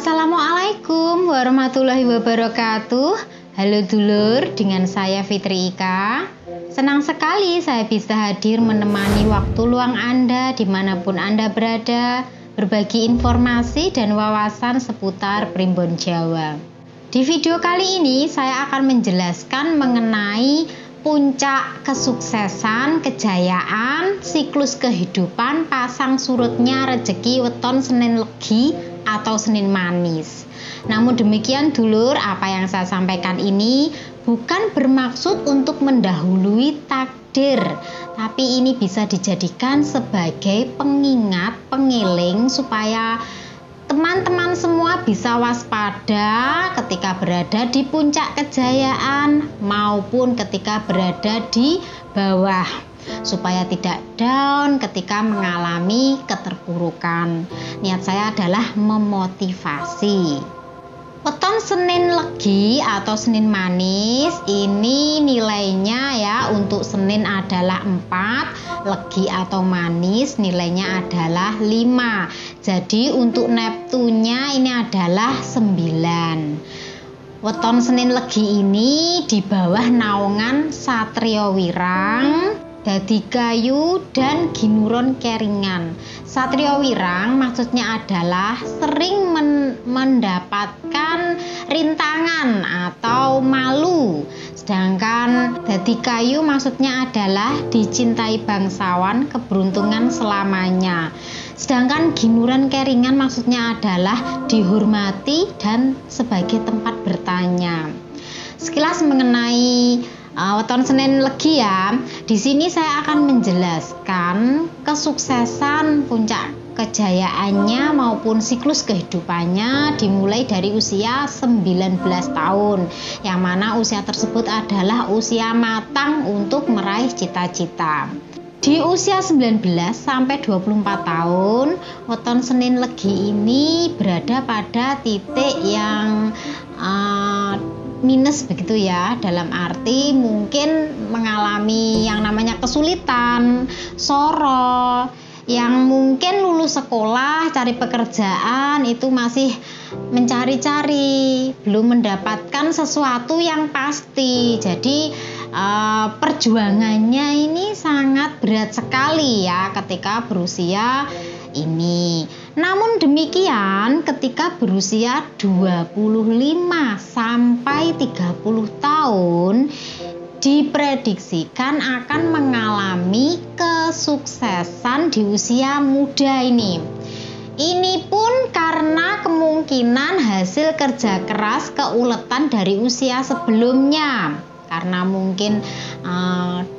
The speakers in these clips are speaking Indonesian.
Assalamualaikum warahmatullahi wabarakatuh. Halo dulur, dengan saya Fitri Ika. Senang sekali saya bisa hadir menemani waktu luang Anda dimanapun Anda berada, berbagi informasi dan wawasan seputar Primbon Jawa. Di video kali ini saya akan menjelaskan mengenai puncak kesuksesan, kejayaan, siklus kehidupan pasang surutnya rezeki weton Senin Legi atau Senin Manis. Namun demikian dulur, apa yang saya sampaikan ini bukan bermaksud untuk mendahului takdir, tapi ini bisa dijadikan sebagai pengingat, pengiling supaya teman-teman semua bisa waspada ketika berada di puncak kejayaan maupun ketika berada di bawah, supaya tidak down ketika mengalami keterpurukan. Niat saya adalah memotivasi. Weton Senin Legi atau Senin Manis ini nilainya ya, untuk Senin adalah 4, Legi atau Manis nilainya adalah 5. Jadi untuk Neptunnya ini adalah 9. Weton Senin Legi ini di bawah naungan Satrio Wirang, Dadi Kayu, dan Ginuron Keringan. Satrio Wirang maksudnya adalah sering mendapatkan rintangan atau malu. Sedangkan Dadi Kayu maksudnya adalah dicintai bangsawan, keberuntungan selamanya. Sedangkan Ginuron Keringan maksudnya adalah dihormati dan sebagai tempat bertanya. Sekilas mengenai weton Senin Legi ya. Di sini saya akan menjelaskan kesuksesan puncak kejayaannya maupun siklus kehidupannya dimulai dari usia 19 tahun, yang mana usia tersebut adalah usia matang untuk meraih cita-cita. Di usia 19 sampai 24 tahun, weton Senin Legi ini berada pada titik yang minus begitu ya, dalam arti mungkin mengalami yang namanya kesulitan, soro, yang mungkin lulus sekolah, cari pekerjaan itu masih mencari-cari, belum mendapatkan sesuatu yang pasti. Jadi perjuangannya ini sangat berat sekali ya ketika berusia ini. Namun demikian ketika berusia 25 sampai 30 tahun diprediksikan akan mengalami kesuksesan di usia muda ini. Ini pun karena kemungkinan hasil kerja keras keuletan dari usia sebelumnya. Karena mungkin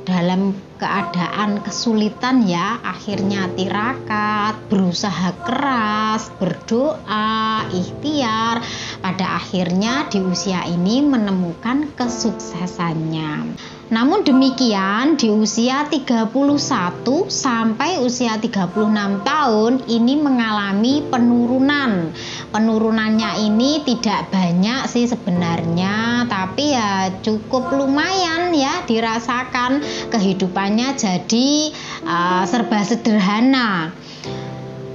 dalam keadaan kesulitan ya, akhirnya tirakat, berusaha keras, berdoa, ikhtiar, pada akhirnya di usia ini menemukan kesuksesannya. Namun demikian di usia 31 sampai usia 36 tahun ini mengalami penurunan. Penurunannya ini tidak banyak sih sebenarnya, tapi ya cukup lumayan ya dirasakan. Kehidupannya jadi serba sederhana.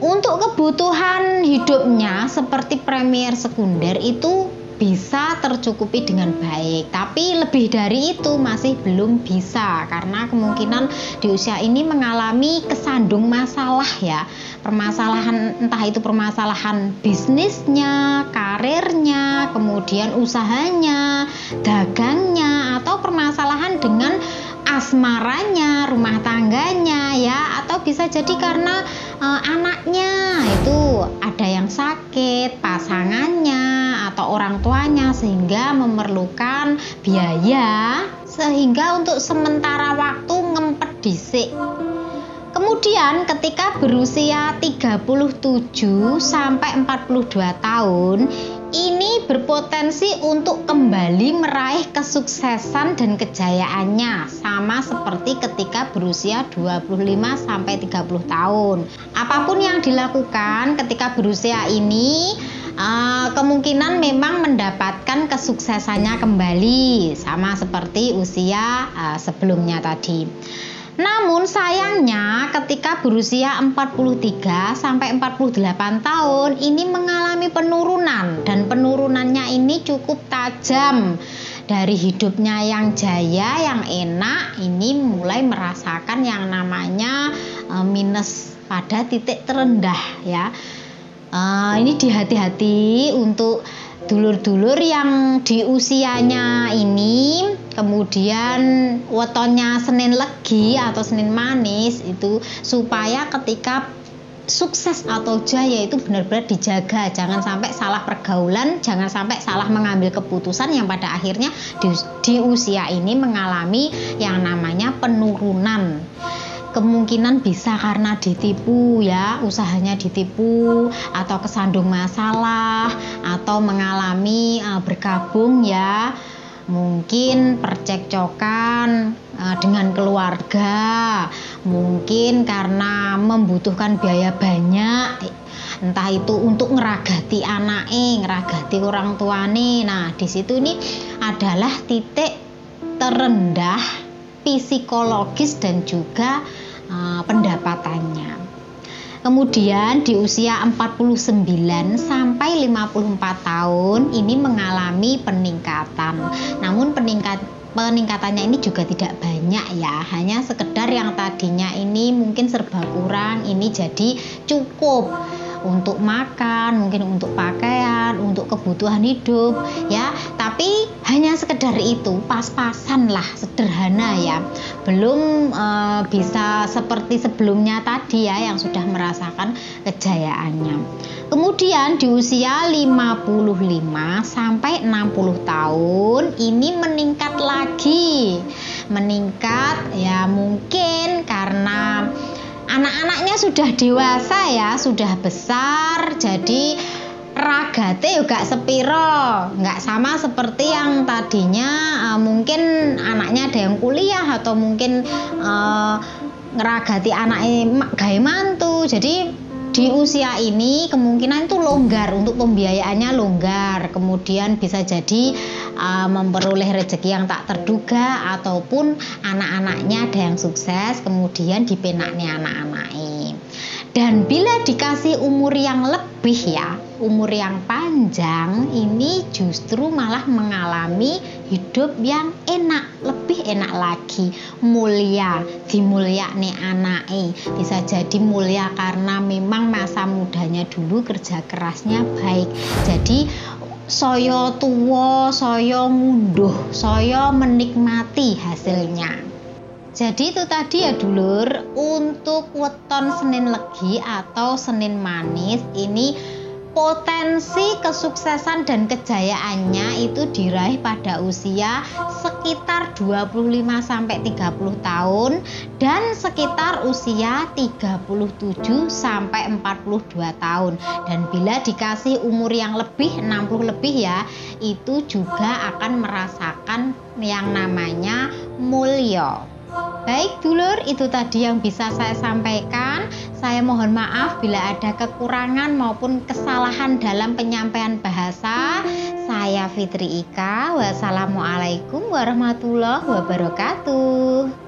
Untuk kebutuhan hidupnya seperti premier sekunder itu bisa tercukupi dengan baik, tapi lebih dari itu masih belum bisa karena kemungkinan di usia ini mengalami kesandung masalah ya, permasalahan, entah itu permasalahan bisnisnya, karirnya, kemudian usahanya, dagangnya, atau permasalahan dengan asmaranya, rumah tangganya ya, atau bisa jadi karena anaknya itu ada yang sakit, pasangannya atau orang tuanya sehingga memerlukan biaya, sehingga untuk sementara waktu ngempet dhisik. Kemudian ketika berusia 37 sampai 42 tahun ini berpotensi untuk kembali meraih kesuksesan dan kejayaannya, sama seperti ketika berusia 25 sampai 30 tahun. Apapun yang dilakukan ketika berusia ini kemungkinan memang mendapatkan kesuksesannya kembali, sama seperti usia sebelumnya tadi. Namun sayangnya ketika berusia 43 sampai 48 tahun ini mengalami penurunan, dan penurunannya ini cukup tajam. Dari hidupnya yang jaya, yang enak, ini mulai merasakan yang namanya minus pada titik terendah ya. Ini dihati-hati untuk dulur-dulur yang di usianya ini, kemudian wetonnya Senin Legi atau Senin Manis itu, supaya ketika sukses atau jaya itu benar-benar dijaga, jangan sampai salah pergaulan, jangan sampai salah mengambil keputusan yang pada akhirnya di usia ini mengalami yang namanya penurunan. Kemungkinan bisa karena ditipu ya, usahanya ditipu, atau kesandung masalah, atau mengalami berkabung ya, mungkin percekcokan dengan keluarga, mungkin karena membutuhkan biaya banyak, entah itu untuk ngeragati anaknya, ngeragati orang tuane. Nah, di situ ini adalah titik terendah psikologis dan juga pendapatannya. Kemudian di usia 49 sampai 54 tahun ini mengalami peningkatan. Namun peningkatannya ini juga tidak banyak ya, hanya sekedar yang tadinya ini mungkin serba kurang, ini jadi cukup untuk makan, mungkin untuk pakaian, untuk kebutuhan hidup ya, tapi hanya sekedar itu, pas-pasan lah, sederhana ya, belum bisa seperti sebelumnya tadi ya yang sudah merasakan kejayaannya. Kemudian di usia 55 sampai 60 tahun ini meningkat lagi, ya mungkin karena anak-anaknya sudah dewasa ya, sudah besar, jadi ragate juga sepiro, nggak sama seperti yang tadinya mungkin anaknya ada yang kuliah atau mungkin ngeragati anaknya gawe mantu. Jadi di usia ini kemungkinan itu longgar, untuk pembiayaannya longgar, kemudian bisa jadi memperoleh rezeki yang tak terduga, ataupun anak-anaknya ada yang sukses kemudian dipenaknya anak-anaknya. Dan bila dikasih umur yang lebih ya, umur yang panjang, ini justru malah mengalami hidup yang enak, lebih enak lagi, mulia, dimulyakne anake. Bisa jadi mulia karena memang masa mudanya dulu kerja kerasnya baik. Jadi saya tua, saya ngunduh, saya menikmati hasilnya. Jadi itu tadi ya dulur, untuk weton Senin Legi atau Senin Manis ini potensi kesuksesan dan kejayaannya itu diraih pada usia sekitar 25 sampai 30 tahun dan sekitar usia 37 sampai 42 tahun. Dan bila dikasih umur yang lebih, 60 lebih ya, itu juga akan merasakan yang namanya mulya. Baik dulur, itu tadi yang bisa saya sampaikan. Saya mohon maaf bila ada kekurangan maupun kesalahan dalam penyampaian bahasa. Saya Fitri Ika. Wassalamualaikum warahmatullahi wabarakatuh.